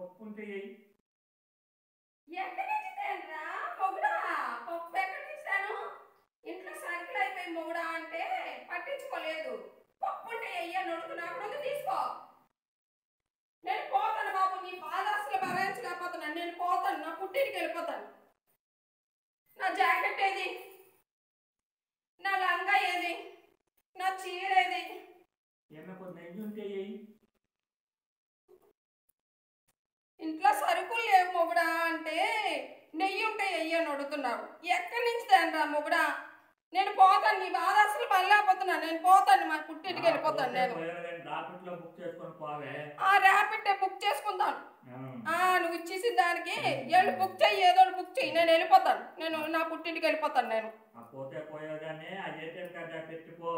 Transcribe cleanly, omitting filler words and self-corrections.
పప్పు ఉంటే ఎయ్యి. ఎక్కడి నుంచి తేనరా మొగుడా? పప్పు ఎక్కడి నుంచి తేను? ఇంట్లో సరుకులు అయిపోయి మొగుడా అంటే పట్టించుకోలేదు. పప్పు ఉంటే ఎయ్యని అడుగుతున్నప్పుడు తీసుకో. నేను పోతాను బాబు, నీ బాధ అసలు భరించలేకపోతున్నాను. నేను పోతాను, నా పుట్టింటికి వెళ్ళిపోతాను. నా జాకెట్ ఏది? నా లంగా ఏది? నా చీర ఏది? ఏమో నెయ్యి ఉంటే ఎయ్యి. ఇంట్లో సరుకులు లేవు మొగుడా అంటే నెయ్యి ఉంటే ఎయ్యి అని అడుగుతున్నావు. ఎక్కడి నుంచి తేనరా మొగుడా? నేను పోతాను, నీ బాధ అసలు పడలేకపోతున్నాను. నేను పోతాను, మా పుట్టింటికి వెళ్ళిపోతాను. నేను ర్యాపిడ్ బుక్ చేసుకుంటాను. నువ్వు ఇచ్చేసిన దానికి వెళ్ళి బుక్ చెయ్యి, ఏదో బుక్ చెయ్యి, నేను వెళ్ళిపోతాను. నేను నా పుట్టింటికి వెళ్ళిపోతాను. నేను పోతే పోయేదాన్ని అదే కదా పెట్టుకో.